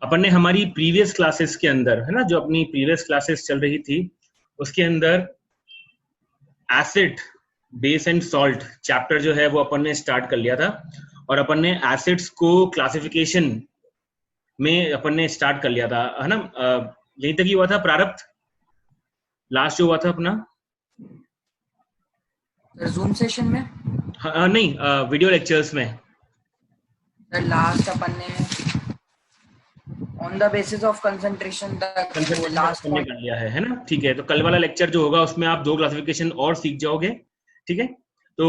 अपन ने हमारी previous classes के अंदर, है ना, जो अपनी प्रीवियस क्लासेस चल रही थी उसके अंदर acid, base and salt chapter जो है वो अपन ने स्टार्ट कर लिया था, और अपन ने एसिड्स को क्लासिफिकेशन में अपन ने स्टार्ट कर लिया था, है ना। यहीं तक ही हुआ था प्रारब्ध, लास्ट जो हुआ था अपना जूम सेशन में। नहीं, वीडियो लेक्चर्स में लास्ट अपन ने on the basis of concentration तक लास्ट हमने कर लिया है ना। ठीक है, तो कल वाला लेक्चर जो होगा उसमें आप 2 क्लासिफिकेशन और सीख जाओगे। ठीक है, तो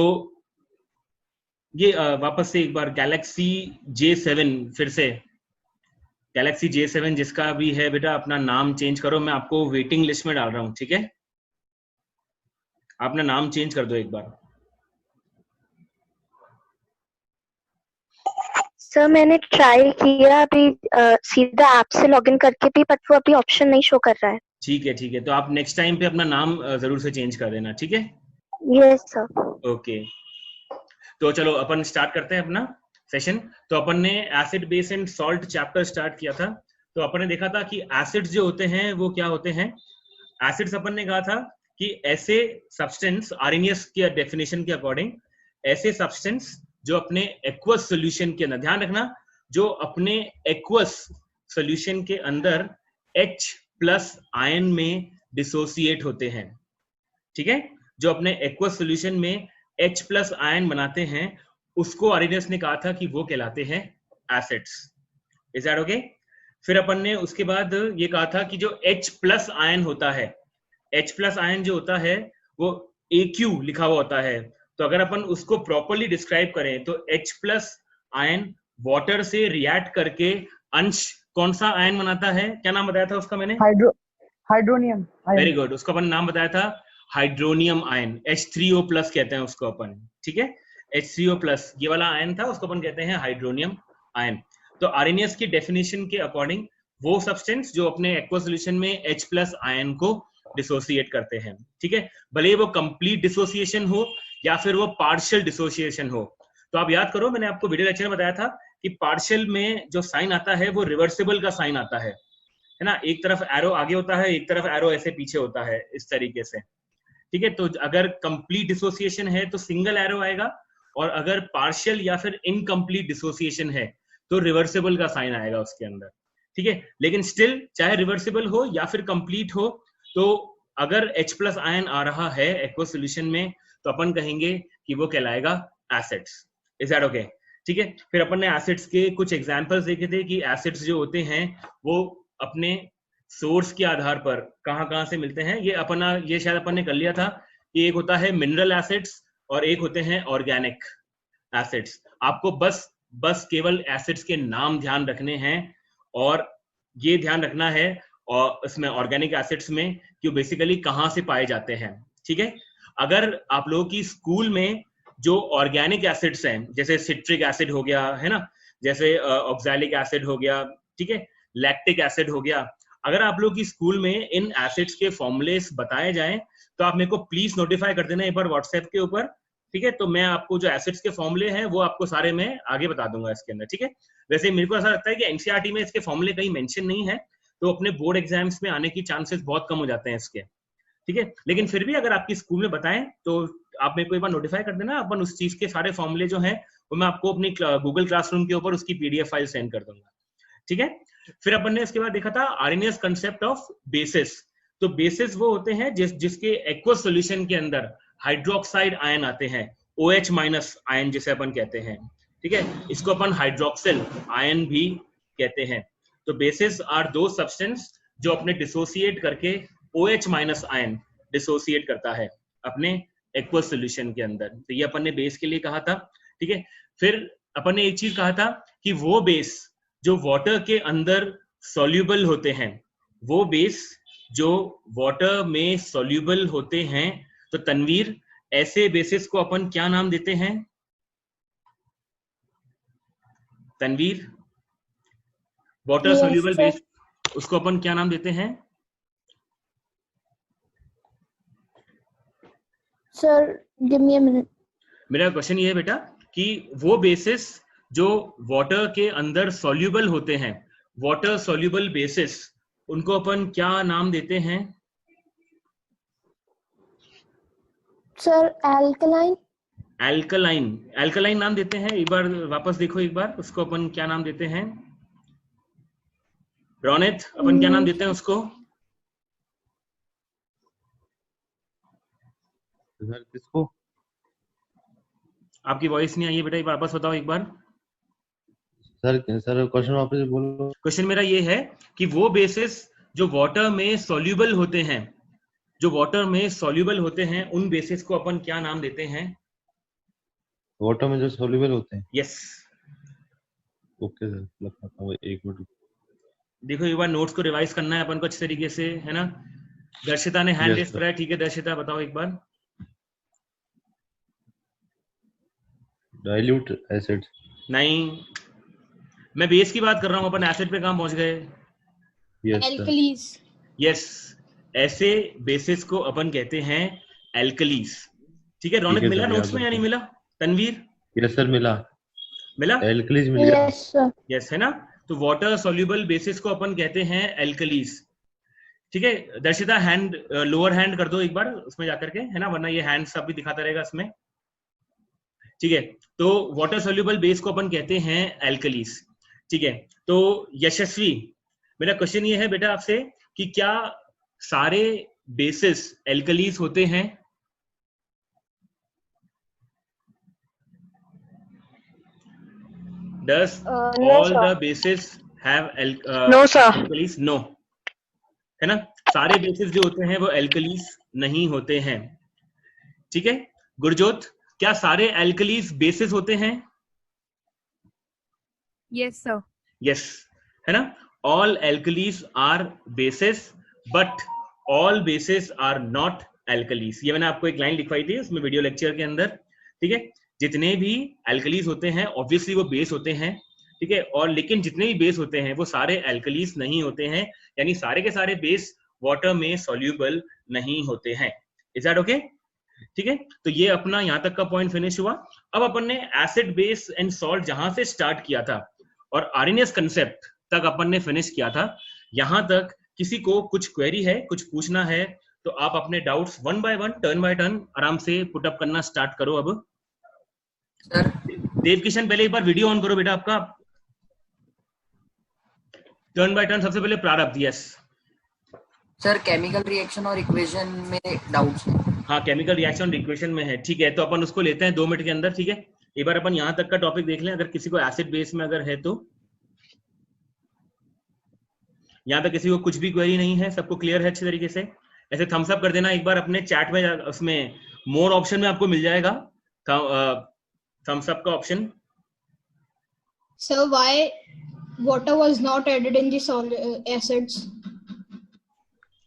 ये वापस से एक बार गैलेक्सी J7, फिर से गैलेक्सी J7 जिसका भी है बेटा अपना नाम चेंज करो, मैं आपको वेटिंग लिस्ट में डाल रहा हूं। ठीक है, अपना नाम चेंज कर दो एक बार। सर मैंने ट्राई किया अभी सीधा ऐप से लॉगिन करके भी, बट वो अभी ऑप्शन नहीं शो कर रहा है। ठीक है ठीक है, तो आप नेक्स्ट टाइम पे अपना नाम जरूर से चेंज कर देना। ठीक है, यस सर। ओके, तो चलो अपन स्टार्ट करते हैं अपना सेशन। तो अपन ने acid, base and salt chapter start किया था। तो अपन ने देखा था कि एसिड्स जो होते हैं वो क्या होते हैं। एसिड्स अपन ने कहा था कि ऐसे सब्सटेंस, आर्हेनियस के डेफिनेशन के अकॉर्डिंग, ऐसे सब्सटेंस जो अपने एक्वस सॉल्यूशन के अंदर, ध्यान रखना, जो अपने एक्वस सॉल्यूशन के अंदर H+ आयन में डिसोसिएट होते हैं। ठीक है, जो अपने एक्वस सॉल्यूशन में H+ आयन बनाते हैं उसको आर्हेनियस ने कहा था कि वो कहलाते हैं एसिड्स। Is that okay? फिर अपन ने उसके बाद ये कहा था कि जो H+ आयन होता है, H+ आयन जो होता है वो AQ लिखा हुआ होता है। तो अगर अपन उसको प्रॉपर्ली डिस्क्राइब करें तो H+ आयन वाटर से रिएक्ट करके अंश कौन सा आयन बनाता है? क्या नाम बताया था उसका मैंने? हाइड्रोनियम। वेरी गुड, उसको अपन नाम बताया था हाइड्रोनियम आयन, H3O+ कहते हैं उसको अपन। ठीक है, H3O+, ये वाला आयन था, उसको अपन कहते हैं हाइड्रोनियम आयन। तो आर्हेनियस की डेफिनेशन के अकॉर्डिंग वो सब्सटेंस जो अपने एक्वस सॉल्यूशन में H+ आयन को डिसोसिएट करते हैं। ठीक है, भले वो कंप्लीट डिसोसिएशन हो या फिर वो पार्शियल डिसोसिएशन हो। तो आप याद करो, मैंने आपको वीडियो लेक्चर में बताया था कि पार्शियल में जो साइन आता है वो रिवर्सिबल का साइन आता है ना। एक तरफ एरो आगे होता है, एक तरफ एरो ऐसे पीछे होता है, इस तरीके से। ठीक है, तो अगर कंप्लीट डिसोसिएशन है तो सिंगल एरो आएगा, और अगर पार्शियल या फिर इनकम्प्लीट डिसोसिएशन है तो रिवर्सिबल का साइन आएगा उसके अंदर। ठीक है, लेकिन स्टिल चाहे रिवर्सिबल हो या फिर कंप्लीट हो, तो अगर H+ आयन आ रहा है एक्वस सॉल्यूशन में तो अपन कहेंगे कि वो कहलाएगा एसिड्स। Is that okay? ठीक है, फिर अपन ने एसिड्स के कुछ एग्जांपल्स देखे थे कि एसिड्स जो होते हैं वो अपने सोर्स के आधार पर कहां से मिलते हैं। ये शायद अपन ने कर लिया था कि एक होता है मिनरल एसिड्स और एक होते हैं ऑर्गेनिक एसिड्स। आपको बस केवल एसिड्स के नाम ध्यान रखने हैं, और ये ध्यान रखना है और इसमें ऑर्गेनिक एसिड्स में कि वो बेसिकली कहां से पाए जाते हैं। ठीक है, अगर आप लोगों की स्कूल में जो ऑर्गेनिक एसिड्स हैं, जैसे सिट्रिक एसिड हो गया, है ना, जैसे ऑक्सैलिक एसिड हो गया, ठीक है, लैक्टिक एसिड हो गया, अगर आप लोग की स्कूल में इन एसिड्स के फॉर्मूलेस बताए जाएं तो आप मेरे को प्लीज नोटिफाई कर देना एक बार व्हाट्सएप के ऊपर। ठीक है, तो मैं आपको जो एसिड्स के फॉर्मूले हैं वो आपको सारे मैं आगे बता दूंगा इसके अंदर। ठीक है, वैसे मेरे को ऐसा लगता है कि एनसीईआरटी में इसके फॉर्मूले कहीं मेंशन नहीं है, तो अपने बोर्ड एग्जाम्स में आने की चांसेस बहुत कम हो जाते हैं इसके। ठीक है, लेकिन फिर भी अगर आपकी स्कूल में बताएं तो आप मेरे को एक बार नोटिफाई कर देना, अपन उस चीज के सारे फॉर्मूले जो हैं वो मैं आपको अपनी गूगल क्लासरूम के ऊपर उसकी PDF फाइल सेंड कर दूंगा। ठीक है, फिर अपन ने इसके बाद देखा था आर्हेनियस कंसेप्ट ऑफ बेसिस। तो बेसिस वो होते हैं जिसके एक्वस सॉल्यूशन के अंदर हाइड्रोक्साइड आयन आते हैं, OH- आयन जिसे अपन कहते हैं। ठीक है, इसको अपन हाइड्रोक्सिल आयन भी कहते हैं। तो बेसिस आर दो सब्सटेंस जो अपने डिसोसिएट करके OH- आयन डिसोसिएट करता है अपने एक्वस सॉल्यूशन के अंदर। तो ये अपन ने बेस के लिए कहा था। ठीक है, फिर अपन ने एक चीज कहा था कि वो बेस जो वाटर के अंदर सॉल्यूबल होते हैं, वो बेस जो वाटर में सॉल्यूबल होते हैं, तो तनवीर ऐसे बेसिस को अपन क्या नाम देते हैं? तनवीर, वाटर सॉल्यूबल बेस, उसको अपन क्या नाम देते हैं? Sir give me a minute. मेरा क्वेश्चन ये है बेटा कि वो बेसिस जो वाटर के अंदर सॉल्यूबल होते हैं वाटर सोल्यूबल बेसिस, उनको अपन क्या नाम देते हैं? Sir alkaline. एल्कलाइन, एल्कलाइन नाम देते हैं। एक बार वापस देखो, एक बार उसको अपन क्या नाम देते हैं? रोनित, अपन क्या नाम देते हैं उसको? सर किसको? आपकी वॉइस नहीं आई है बेटा, एक बार वापस बताओ एक बार। सर क्वेश्चन वापस बोलो। क्वेश्चन मेरा ये है कि वो बेसिस जो वाटर में सॉल्यूबल होते हैं, जो वाटर में सॉल्यूबल होते हैं, उन बेसिस को अपन क्या नाम देते हैं? वाटर में जो सॉल्यूबल होते हैं। यस। ओके सर, लगाता हूँ, एक मिनट। देखो एक बार नोट्स को रिवाइज करना है अपन को अच्छे तरीके से, है ना? दर्शिता ने हैंड रेस करा है, ठीक है दर्शिता बताओ एक बार। Dilute acid. नहीं, मैं बेस की बात कर रहा हूँ, अपन एसिड पे कहाँ पहुंच गए? Yes alkalis. यस, ऐसे बेसिस को अपन कहते हैं एल्कलीज। ठीक है रौनक, मिला नोट्स में या नहीं मिला? तनवीर? यस सर, मिला एल्कलीज मिल गया। Yes sir. यस, है ना? तो वाटर सॉल्यूबल बेसिस को अपन कहते हैं एल्कलीज। ठीक है दर्शिता, हैंड लोअर हैंड कर दो एक बार उसमें जाकर के, है ना, वरना ये हैंड सब भी दिखाता रहेगा इसमें। ठीक है, तो वाटर सॉल्यूबल बेस को अपन कहते हैं एल्कलीज। ठीक है, तो यशस्वी, मेरा क्वेश्चन ये है बेटा आपसे कि क्या सारे बेसिस एल्कलीज होते हैं? Does all the bases have No, sir. alkalis? No, है ना? सारे बेसिस जो होते हैं वो एल्कलीज नहीं होते हैं। ठीक है गुरजोत, क्या सारे एल्कलीज बेसिस होते हैं? Yes, sir. यस, है ना? All alkalis are bases but all bases are not alkalis. ये मैंने आपको एक लाइन लिखवाई थी उसमें वीडियो लेक्चर के अंदर। ठीक है, जितने भी एल्कलीज होते हैं ऑब्वियसली वो बेस होते हैं। ठीक है, और लेकिन जितने भी बेस होते हैं वो सारे एल्कलीज नहीं होते हैं, यानी सारे के सारे बेस वाटर में सॉल्यूबल नहीं होते हैं। Is that okay? ठीक है, तो ये अपना यहाँ तक का पॉइंट फिनिश हुआ। अब अपन ने एसिड बेस एंड सॉल्ट जहां से स्टार्ट किया था और आरएनएस कंसेप्ट तक अपन ने फिनिश किया था, यहां तक किसी को कुछ क्वेरी है, कुछ पूछना है, तो आप अपने doubts one by one, turn by turn आराम से पुट अप करना स्टार्ट करो। अब सर देव किशन, पहले एक बार वीडियो ऑन करो बेटा आपका। टर्न बाय टर्न, सबसे पहले प्रारब्ध। यस सर, केमिकल रिएक्शन और इक्वेशन में डाउट्स है। हाँ, केमिकल रिएक्शन और इक्वेशन में है। ठीक है, तो अपन उसको लेते हैं 2 मिनट के अंदर। ठीक है, एक बार अपन यहां तक का टॉपिक देख लें, अगर किसी को एसिड बेस में अगर है तो। यहाँ तक किसी को कुछ भी क्वेरी नहीं है, सबको क्लियर है अच्छे तरीके से? ऐसे थम्स अप कर देना एक बार अपने चैट में, उसमें मोर ऑप्शन में आपको मिल जाएगा थम्स अप का option. Sir, why water was not added in the acids?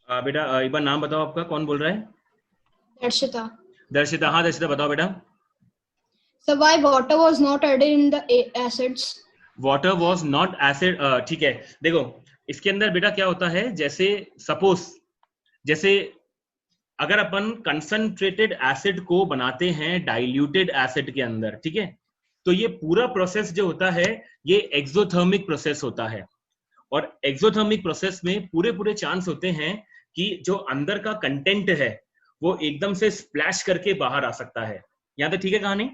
बेटा एक बार नाम बताओ आपका, कौन बोल रहा है? Darshita. दर्शिता। हाँ दर्शिता बताओ बेटा। So why water was not added in the acids? Water was not acid. ठीक है, देखो इसके अंदर बेटा क्या होता है, जैसे सपोज जैसे अगर अपन कंसंट्रेटेड एसिड को बनाते हैं डाइल्यूटेड एसिड के अंदर, ठीक है, तो ये पूरा प्रोसेस जो होता है ये एक्सोथर्मिक प्रोसेस होता है। और एक्सोथर्मिक प्रोसेस में पूरे चांस होते हैं कि जो अंदर का कंटेंट है वो एकदम से स्प्लैश करके बाहर आ सकता है। यहां तक ठीक है कहानी?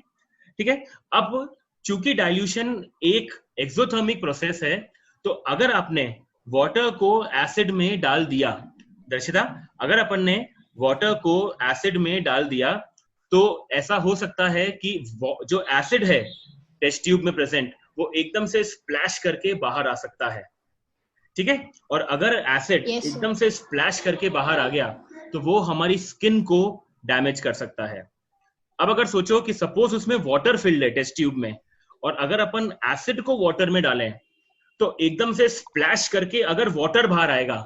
ठीक है, अब चूंकि डाइल्यूशन एक एक्सोथर्मिक प्रोसेस है, तो अगर आपने वाटर को एसिड में डाल दिया, दर्शिता, अगर अपन ने वाटर को एसिड में डाल दिया तो ऐसा हो सकता है कि जो एसिड है टेस्ट ट्यूब में प्रेजेंट वो एकदम से स्प्लैश करके बाहर आ सकता है। ठीक है, और अगर एसिड एकदम से स्प्लैश करके बाहर आ गया तो वो हमारी स्किन को डैमेज कर सकता है। अब अगर सोचो कि सपोज उसमें वाटर फिल्ड है टेस्ट ट्यूब में, और अगर अपन एसिड को वाटर में डालें तो एकदम से स्प्लैश करके अगर वाटर बाहर आएगा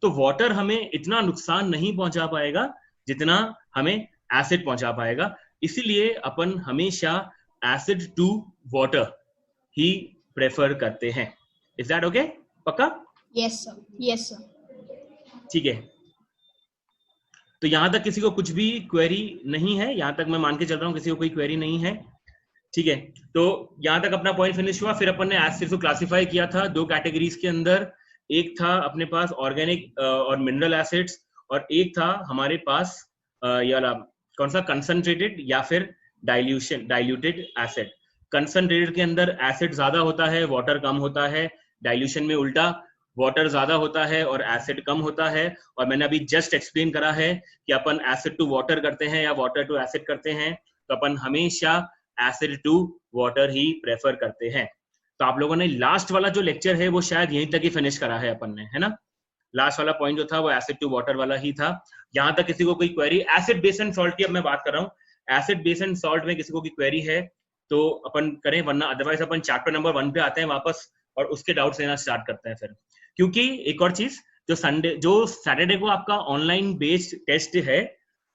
तो वाटर हमें इतना नुकसान नहीं पहुंचा पाएगा जितना हमें एसिड पहुंचा पाएगा। इसीलिए अपन हमेशा एसिड टू वाटर ही प्रेफर करते हैं। Is that okay? पक्का? Yes sir. Yes sir. ठीक है, तो यहां तक किसी को कुछ भी क्वेरी नहीं है? यहां तक मैं मान के चल रहा हूं किसी को कोई क्वेरी नहीं है। ठीक है, तो यहां तक अपना पॉइंट फिनिश हुआ। फिर अपन ने एसिड्स को क्लासिफाई किया था दो कैटेगरीज के अंदर, एक था अपने पास ऑर्गेनिक और मिनरल एसिड्स, और एक था हमारे पास ये वाला कौन सा, कंसंट्रेटेड या फिर डाइल्यूटेड एसिड। कंसंट्रेटेड के अंदर एसिड ज्यादा होता है, वाटर कम होता है। डाइल्यूशन में उल्टा, वाटर ज्यादा होता है और एसिड कम होता है। और मैंने अभी जस्ट एक्सप्लेन करा है कि अपन एसिड टू वाटर करते हैं या वाटर टू एसिड करते हैं, तो अपन हमेशा एसिड टू वाटर ही प्रेफर करते हैं। तो आप लोगों ने लास्ट वाला जो लेक्चर है वो शायद यहीं तक ही फिनिश करा है अपन ने, है ना। लास्ट वाला पॉइंट जो था वो एसिड टू वाटर वाला ही था। यहां तक किसी को कोई query acid base and salt की, अब मैं बात कर रहा हूँ, एसिड बेस एंड सॉल्ट में किसी को कोई क्वेरी है तो अपन करें, वरना अदरवाइज अपन चैप्टर नंबर 1 पे आते हैं वापस और उसके डाउट्स लेना स्टार्ट करते हैं फिर। क्योंकि एक और चीज, जो सैटरडे को आपका ऑनलाइन बेस्ड टेस्ट है,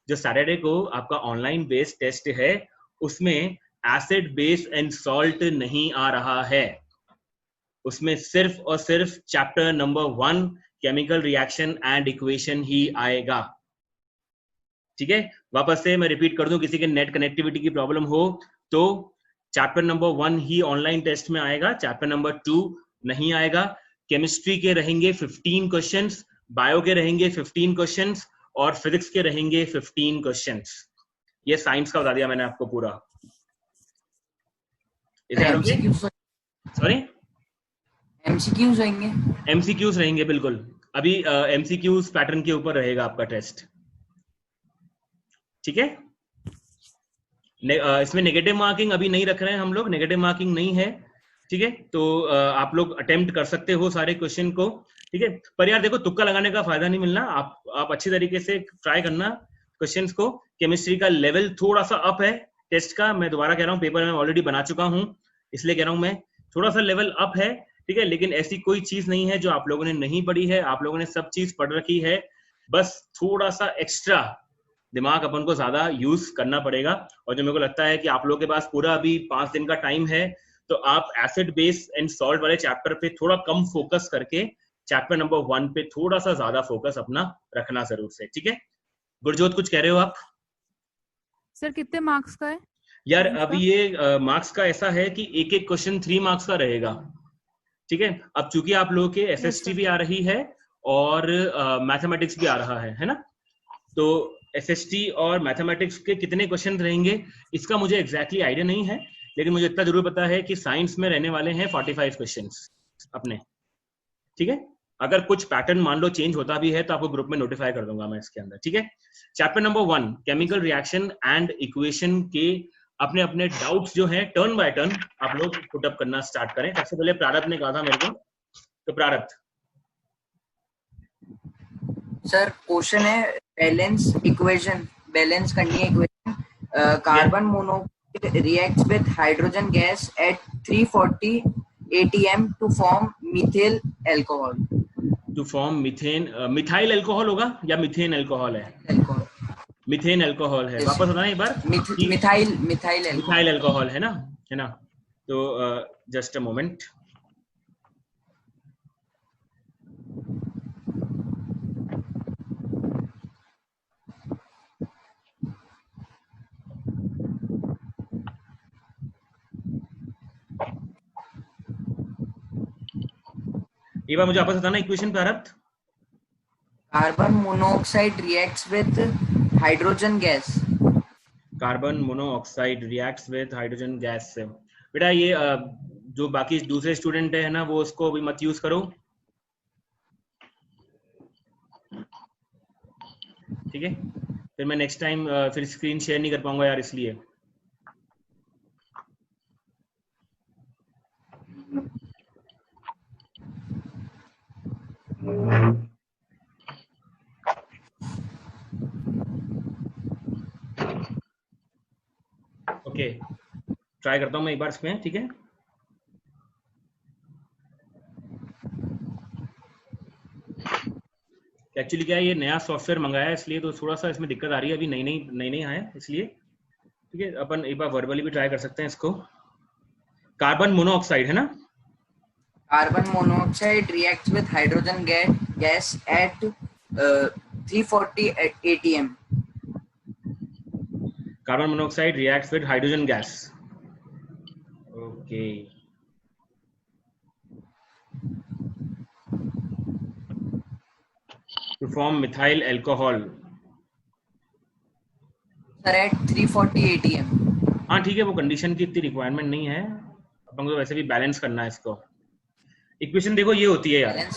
जो सैटरडे को आपका ऑनलाइन बेस्ड टेस्ट है, उसमें एसिड बेस एंड सॉल्ट नहीं आ रहा है। उसमें सिर्फ और सिर्फ chapter number 1 chemical reaction and equation ही आएगा। ठीक है, वापस से मैं रिपीट कर दूं, किसी के नेट कनेक्टिविटी की प्रॉब्लम हो तो चैप्टर नंबर 1 ही ऑनलाइन टेस्ट में आएगा, चैप्टर नंबर 2 नहीं आएगा। केमिस्ट्री के रहेंगे 15 क्वेश्चंस, बायो के रहेंगे 15 क्वेश्चंस और फिजिक्स के रहेंगे 15 क्वेश्चंस। ये साइंस का बता दिया मैंने आपको पूरा। सॉरी, एमसीक्यूज होंगे, एमसीक्यूज रहेंगे बिल्कुल। अभी एमसीक्यूज पैटर्न के ऊपर रहेगा आपका टेस्ट। ठीक है, इसमें नेगेटिव मार्किंग अभी नहीं रख रहे हैं हम लोग, नेगेटिव मार्किंग नहीं है। ठीक है, तो आप लोग अटेम्प्ट कर सकते हो सारे क्वेश्चन को। ठीक है, पर यार देखो, तुक्का लगाने का फायदा नहीं मिलना, आप अच्छी तरीके से ट्राई करना क्वेश्चंस को। केमिस्ट्री का लेवल थोड़ा सा अप है टेस्ट का, मैं दोबारा कह रहा हूँ, पेपर में ऑलरेडी बना चुका हूँ इसलिए कह रहा हूँ मैं, थोड़ा सा लेवल अप है। ठीक है, लेकिन ऐसी कोई चीज नहीं है जो आप लोगों ने नहीं पढ़ी है, आप लोगों ने सब चीज पढ़ रखी है, बस थोड़ा सा एक्स्ट्रा दिमाग अपन को ज्यादा यूज करना पड़ेगा। और जो मेरे को लगता है कि आप लोगों के पास पूरा अभी 5 दिन का टाइम है, तो आप एसिड बेस एंड सॉल्ट वाले चैप्टर पे थोड़ा कम फोकस करके चैप्टर नंबर 1 पे थोड़ा सा ज्यादा फोकस अपना रखना जरूर से। ठीक है, गुरजोत कुछ कह रहे हो आप? सर कितने मार्क्स का है यार? अभी ये मार्क्स का ऐसा है कि एक एक क्वेश्चन 3 मार्क्स का रहेगा। ठीक है, अब चूंकि आप लोगों के एसएसटी भी आ रही है और मैथमेटिक्स भी आ रहा है ना, तो एसएसटी और मैथमेटिक्स के कितने क्वेश्चन रहेंगे इसका मुझे एग्जैक्टली आइडिया नहीं है, लेकिन मुझे इतना जरूर पता है कि साइंस में रहने वाले हैं 45 क्वेश्चंस अपने। ठीक है, अगर कुछ पैटर्न मान लो चेंज होता भी है तो आपको ग्रुप में नोटिफाई कर दूंगा मैं इसके अंदर। ठीक है, chapter number 1 chemical reaction and equation के अपने अपने डाउट्स जो हैं टर्न बाय टर्न आप लोग पुट अप करना स्टार्ट करें। सबसे पहले प्रारब्ध ने कहा था मेरे को, तो प्रारब्ध सर क्वेश्चन है बैलेंस इक्वेशन, बैलेंस करनी है equation, carbon monoxide reacts with hydrogen gas at 340 atm to form methyl alcohol. To form methane, methyl alcohol होगा या मीथेन अल्कोहल है? अल्कोहल, मीथेन अल्कोहल है। वापस बताना एक बार। मिथाइल अल्कोहल है ना। तो जस्ट अ मोमेंट, एक बार मुझे आपस बताना इक्वेशन प्रारब्ध। Carbon monoxide reacts with hydrogen gas, carbon monoxide reacts with hydrogen gas से। बेटा ये जो बाकी दूसरे स्टूडेंट है ना, वो उसको अभी मत यूज करो। ठीक है, फिर मैं नेक्स्ट टाइम फिर स्क्रीन शेयर नहीं कर पाऊंगा यार, इसलिए। ओके, ट्राई करता हूं मैं एक बार इसमें। ठीक है, एक्चुअली क्या है, ये नया सॉफ्टवेयर मंगाया है इसलिए तो थोड़ा सा इसमें दिक्कत आ रही है, अभी नई आया इसलिए। ठीक है, अपन एक बार वर्बली भी ट्राई कर सकते हैं इसको। कार्बन मोनोऑक्साइड है ना, carbon monoxide reacts with hydrogen gas at 340 atm। Carbon monoxide reacts with hydrogen gas okay to form methyl alcohol. Sir at 340 ATM। हाँ ठीक है, वो कंडीशन की इतनी रिक्वायरमेंट नहीं है, अपन को वैसे भी बैलेंस करना है इसको। इक्वेशन देखो ये होती है यार, बैलेंस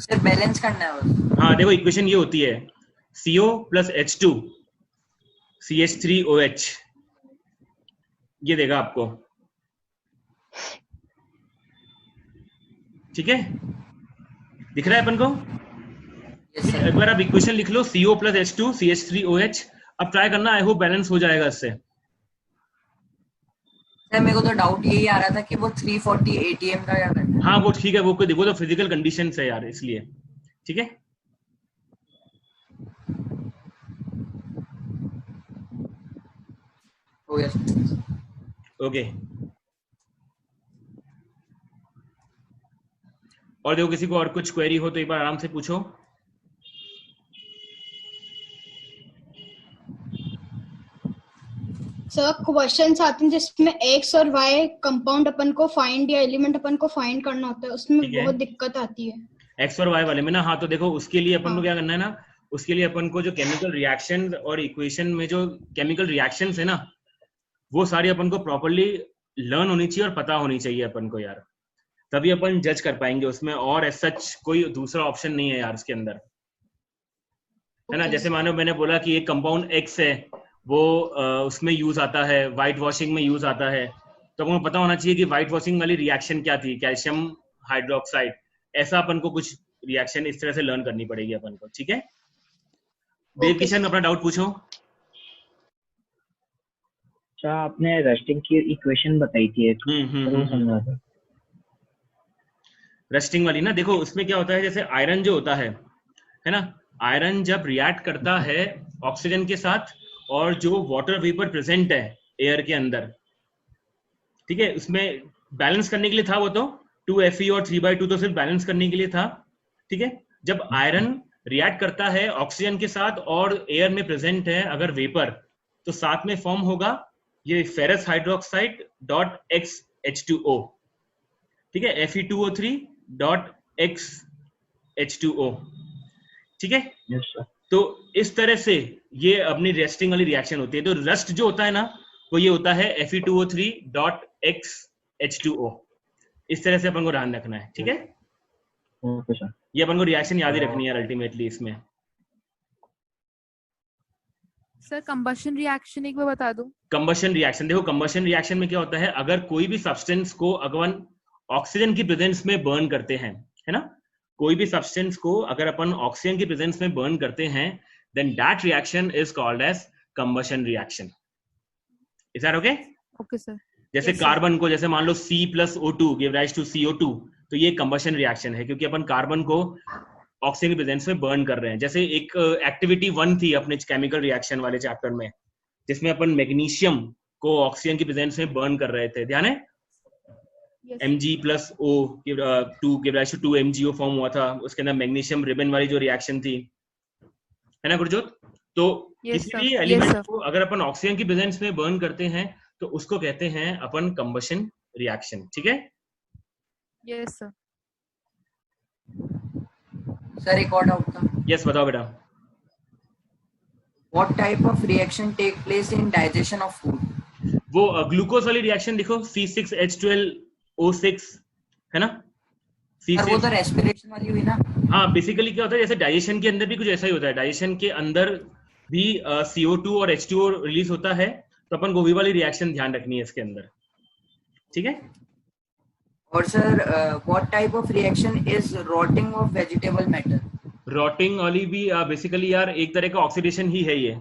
सर बैलेंस करना है बस। हाँ देखो इक्वेशन ये होती है CO प्लस H2 CH3OH, ये देगा आपको, ठीक है, दिख रहा है अपन को। Yes sir. एक बार आप इक्वेशन लिख लो CO प्लस H2 CH3OH, अब ट्राई करना, आई होप बैलेंस हो जाएगा इससे। सर मेरे को तो डाउट यही आ रहा था कि वो 340 ATM का क्या करना है। हाँ वो ठीक है, वो देखो तो फिजिकल कंडीशन है यार, इसलिए ठीक है। हो गया सर। ओके, और देखो किसी को और कुछ क्वेरी हो तो एक बार आराम से पूछो। सर क्वेश्चंस आते हैं जिसमें एक्स और वाई कंपाउंड अपन को फाइंड या एलिमेंट अपन को फाइंड करना होता है, उसमें ठीक है। बहुत दिक्कत आती है। एक्स और वाई वाले में ना, हाँ तो देखो उसके लिए अपन को हाँ। क्या करना है ना, उसके लिए अपन को जो केमिकल रिएक्शन और इक्वेशन में जो केमिकल रिएक्शंस है ना, वो सारी अपन को प्रॉपरली लर्न होनी चाहिए और पता होनी चाहिए अपन को यार, तभी अपन जज कर पाएंगे उसमें, और एज सच कोई दूसरा ऑप्शन नहीं है यार उसके अंदर, है ना। Okay. जैसे मानो मैंने बोला कि एक कंपाउंड एक्स है, वो उसमें यूज आता है, व्हाइट वॉशिंग में यूज आता है, तो अपन को पता होना चाहिए कि व्हाइट वॉशिंग वाली रिएक्शन क्या थी, कैल्शियम हाइड्रोक्साइड, ऐसा अपन को कुछ रिएक्शन इस तरह से लर्न करनी पड़ेगी अपन को, ठीक है। देव Okay, किशन sir. अपना डाउट पूछो। अच्छा, आपने रस्टिंग की इक्वेशन बताई थी एक, तो वो समझा था। रस्टिंग वाली ना, देखो उसमें क्या होता है, जैसे आयरन जो होता है ना, आयरन जब रिएक्ट करता है ऑक्सीजन के साथ, और जो वाटर वेपर प्रेजेंट है एयर के अंदर, ठीक है, उसमें बैलेंस करने के लिए था वो तो 2Fe और 3/2 तो सिर्फ बैलेंस करने के लिए था, ठीक है। जब आयरन रिएक्ट करता है ऑक्सीजन के साथ और एयर में प्रेजेंट है अगर वेपर, तो साथ में फॉर्म होगा ये फेरस हाइड्रोक्साइड डॉट XH2O, ठीक है, Fe2O3 डॉट XH2O, ठीक है। Yes sir. तो इस तरह से ये अपनी रेस्टिंग वाली रिएक्शन होती है। तो रस्ट जो होता है ना, वो ये होता है Fe2O3 डॉट XH2O, इस तरह से अपन को ध्यान रखना है, ठीक है। Okay sir. ये अपन को रिएक्शन याद ही रखनी है अल्टीमेटली इसमें। सर कंबशन रिएक्शन एक बार बता दो। कंबशन रिएक्शन, देखो कंबशन रिएक्शन में क्या होता है, अगर कोई भी सब्सटेंस को अपन ऑक्सीजन की प्रेजेंस में बर्न करते हैं, है ना, कोई भी सब्सटेंस को अगर अपन ऑक्सीजन की प्रेजेंस में बर्न करते हैं, then that reaction is called as combustion reaction. Is that okay? Okay sir. जैसे Yes, sir. कार्बन को जैसे मान लो C plus O2 give rise to CO2, तो ये कंबशन रिएक्शन है, क्योंकि अपन कार्बन को ऑक्सीजन की प्रेजेंस में बर्न कर रहे हैं। जैसे एक एक्टिविटी 1 थी अपने केमिकल रिएक्शन वाले चैप्टर में, जिसमें अपन मैग्नीशियम को ऑक्सीजन की प्रेजेंस में बर्न कर रहे थे, ध्यान है? Yes. Mg plus O 2 give rise to 2 MgO form हुआ था, उसके अंदर मैग्नीशियम रिबन वाली जो रिएक्शन थी, है ना गुरजोत? तो Yes, किसी sir. भी Yes, एलिमेंट sir. को अगर अपन ऑक्सीजन की प्रेजेंस में बर्न करते हैं, तो उसको कहते हैं अपन कंबशन रिएक्शन, ठीक है। Yes, sir. सर एक और डाउट था। यस बताओ बेटा। What type of reaction take place in digestion of food? वो ग्लूकोज वाली रिएक्शन देखो, C6H12O6, है ना, सर वो तो C6। रेस्पिरेशन वाली हुई ना। हाँ बेसिकली क्या होता है, जैसे डाइजेशन के अंदर भी कुछ ऐसा ही होता है, डाइजेशन के अंदर भी CO2 और H2O रिलीज होता है, तो अपन को वही वाली रिएक्शन ध्यान रखनी है इसके अंदर, ठीक है। और sir what type of reaction is rotting of vegetable matter? Rotting वाली भी बेसिकली यार एक तरह का ऑक्सीडेशन ही है ये,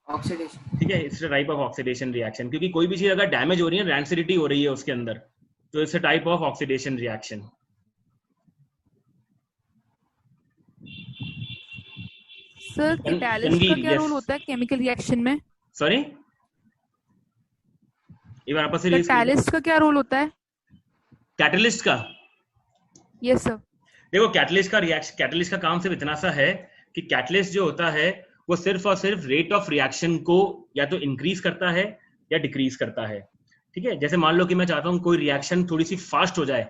Oxidation. ठीक है, it's a type of oxidation reaction, क्योंकि कोई भी चीज अगर डैमेज हो रही है, रैंसिडिटी हो रही है उसके अंदर, तो it's a type of oxidation reaction. Sir catalyst का क्या रोल होता है केमिकल रिएक्शन में? सॉरी, एक बार आपस से कैटालिस्ट का क्या रोल होता है? कैटलिस्ट का, यस सर। देखो कैटलिस्ट का काम सिर्फ इतना सा है कि कैटलिस्ट जो होता है वो सिर्फ और सिर्फ रेट ऑफ रिएक्शन को या तो इंक्रीज करता है या डिक्रीज करता है। ठीक है, जैसे मान लो कि मैं चाहता हूँ कोई रिएक्शन थोड़ी सी फास्ट हो जाए,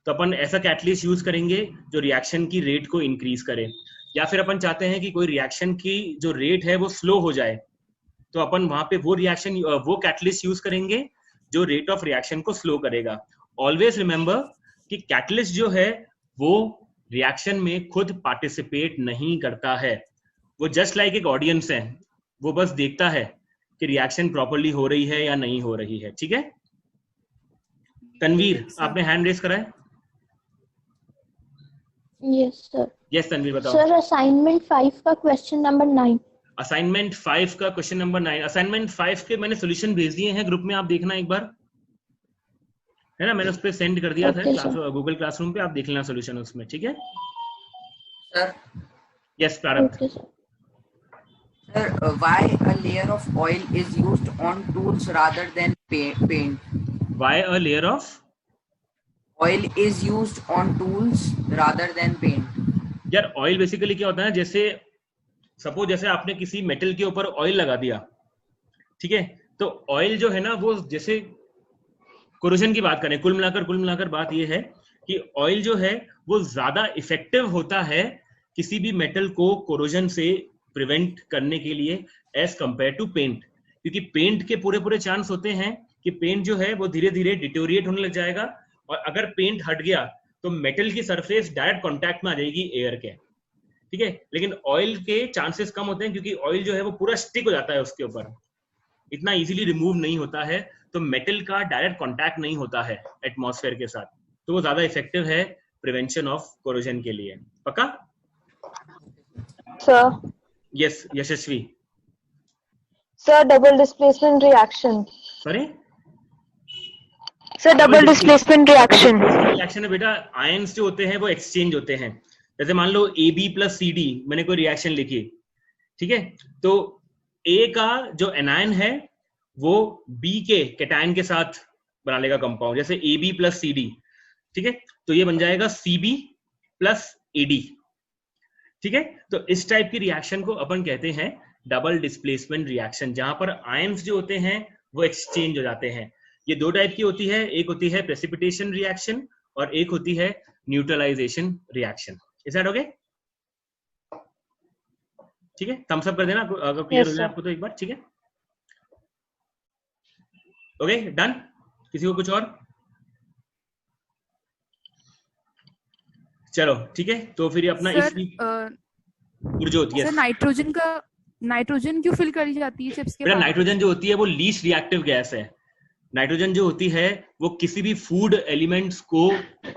तो अपन ऐसा कैटलिस्ट यूज करेंगे जो रिएक्शन की रेट को इंक्रीज करे, या फिर अपन चाहते हैं कि कोई रिएक्शन की जो रेट है वो स्लो हो जाए, तो अपन वहां पे वो कैटलिस्ट यूज करेंगे जो रेट ऑफ रिएक्शन को स्लो करेगा। ऑलवेज रिमेंबर कि कैटलिस्ट जो है वो रिएक्शन में खुद पार्टिसिपेट नहीं करता है, वो जस्ट लाइक एक ऑडियंस है, वो बस देखता है कि रिएक्शन प्रॉपर्ली हो रही है या नहीं हो रही है। ठीक है, तनवीर आपने हैंड रेस करा है? Yes sir. यस तनवीर बताओ। सर असाइनमेंट 5 का क्वेश्चन नंबर 9। असाइनमेंट 5 का क्वेश्चन नंबर 9। असाइनमेंट 5 के मैंने सॉल्यूशन भेज दिए हैं ग्रुप में, आप देखना एक बार, है ना, मैंने उस पर सेंड कर दिया था गूगल क्लासरूम पे, आप देख लेना सॉल्यूशन उसमें। ठीक है सर। यस प्रारंभ। Sir, why a layer of oil is used on tools rather than paint? Why a layer of oil is used on tools rather than paint? यार ऑयल बेसिकली क्या होता है, जैसे सपोज जैसे आपने किसी मेटल के ऊपर ऑयल लगा दिया, ठीक है, तो ऑयल जो है ना वो जैसे कोरोजन की बात करें, कुल मिलाकर बात ये है कि ऑयल जो है वो ज्यादा इफेक्टिव होता है किसी भी मेटल को कोरोजन से प्रिवेंट करने के लिए एज कंपेयर टू पेंट, क्योंकि पेंट के पूरे चांस होते हैं कि पेंट जो है वो धीरे धीरे डिटोरिएट होने लग जाएगा, और अगर पेंट हट गया तो मेटल की सरफेस डायरेक्ट कांटेक्ट में आ जाएगी एयर के। ठीक है, लेकिन ऑयल के चांसेस कम होते हैं क्योंकि ऑयल जो है वो पूरा स्टिक हो जाता है उसके ऊपर, इतना इजीली रिमूव नहीं होता है, तो मेटल का डायरेक्ट कांटेक्ट नहीं होता है एटमॉस्फेयर के साथ, तो वो ज्यादा इफेक्टिव है प्रिवेंशन ऑफ कोरोजन के लिए। पक्का? Sir yes Yashasvi. Sir double displacement reaction. Sorry sir double displacement reaction. Reaction में बेटा आयंस जो होते हैं वो एक्सचेंज होते हैं, जैसे मान लो AB प्लस CD मैंने कोई रिएक्शन लिखी, ठीक है, तो A का जो एनायन है वो B के कैटायन के साथ बना लेगा कंपाउंड, जैसे AB प्लस CD, ठीक है, तो ये बन जाएगा CB प्लस AD। ठीक है, तो इस टाइप की रिएक्शन को अपन कहते हैं डबल डिस्प्लेसमेंट रिएक्शन, जहां पर आयंस जो होते हैं वो एक्सचेंज हो जाते हैं। ये दो टाइप की होती है, एक होती है प्रेसिपिटेशन रिएक्शन और एक होती है neutralization reaction. Is that okay? ठीक है, थम्स अप कर देना अगर क्लियर हो जाए आपको तो एक बार। ठीक है, ओके डन। किसी को कुछ और? चलो ठीक है, तो फिर अपना सर नाइट्रोजन क्यों फिल करी जाती है चिप्स के बाद? नाइट्रोजन जो होती है वो लीस्ट रिएक्टिव गैस है। नाइट्रोजन जो होती है वो किसी भी फूड एलिमेंट्स को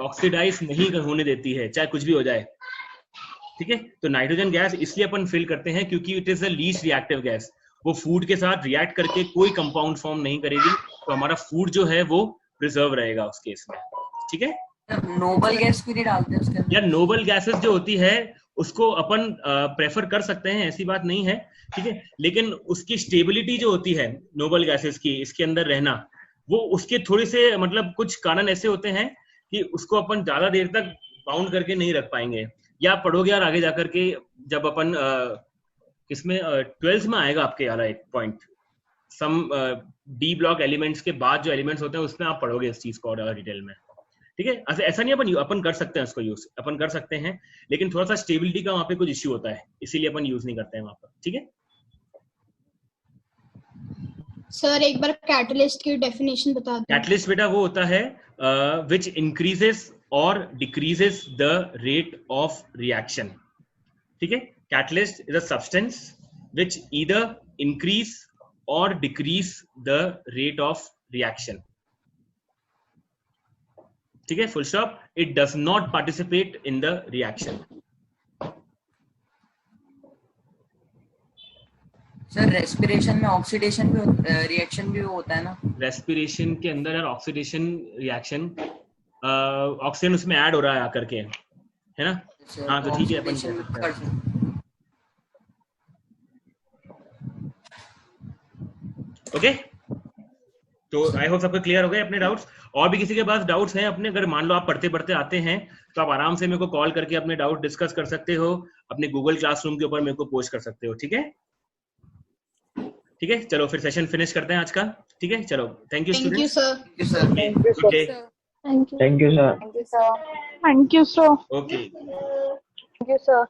ऑक्सीडाइज नहीं होने देती है, चाहे कुछ भी हो जाए। ठीक है, तो नाइट्रोजन गैस इसलिए अपन फिल करते हैं क्योंकि it is the least reactive gas, वो फूड के साथ रिएक्ट करके कोई कंपाउंड फॉर्म नहीं करेगी, तो हमारा फूड जो है वो प्रिजर्व रहेगा उस केस में। ठीक है, नोबल गैस क्यों नहीं डालते उसके अंदर? यार नोबल गैसेस जो होती है उसको अपन प्रेफर कर सकते हैं, ऐसी बात नहीं है, ठीक है, लेकिन उसकी स्टेबिलिटी जो होती है नोबल गैसेस की इसके अंदर रहना, वो उसके थोड़े से मतलब कुछ कारण ऐसे होते हैं कि उसको अपन ज्यादा देर तक बाउंड करके नहीं रख पाएंगे। या आप पढ़ोगे यार आगे जाकर के, जब अपन किसमें 12th में आएगा आपके यार एक पॉइंट, सम डी ब्लॉक एलिमेंट्स के बाद जो एलिमेंट्स होते हैं उसमें आप पढ़ोगे इस चीज को और डिटेल में। ठीक है, ऐसा नहीं अपन कर सकते हैं उसको यूज, अपन कर सकते हैं, लेकिन थोड़ा सा स्टेबिलिटी का वहां पे कुछ इश्यू होता है, इसीलिए अपन यूज नहीं करते हैं वहां पर। ठीक है सर, एक बार कैटलिस्ट की डेफिनेशन बता दो। कैटलिस्ट बेटा वो होता है विच इंक्रीजेस और decreases the rate of reaction. ठीक है, catalyst is a substance which either increase और decrease the rate of reaction. ठीक है, full stop, it does not participate in the reaction. Sir respiration में ऑक्सीडेशन भी reaction भी होता है ना? रेस्पिरेशन के अंदर यार ऑक्सीडेशन रिएक्शन, ऑक्सीजन उसमें ऐड हो रहा है आकर के, है ना? हाँ तो ठीक है, अपन ओके। तो आई होप सबको क्लियर हो गए अपने डाउट्स। और भी किसी के पास डाउट्स हैं अपने, अगर मान लो आप पढ़ते पढ़ते आते हैं तो आप आराम से मेरे को कॉल करके अपने डाउट डिस्कस कर सकते हो, अपने गूगल क्लासरूम के ऊपर मेरे को पोस्ट कर सकते हो। ठीक है, ठीक है, चलो फिर सेशन फिनिश करते हैं आज का। ठीक है, चलो thank you thank you students. Sir. Okay Thank you. Thank you sir. Thank you, sir. Okay. Thank you, sir.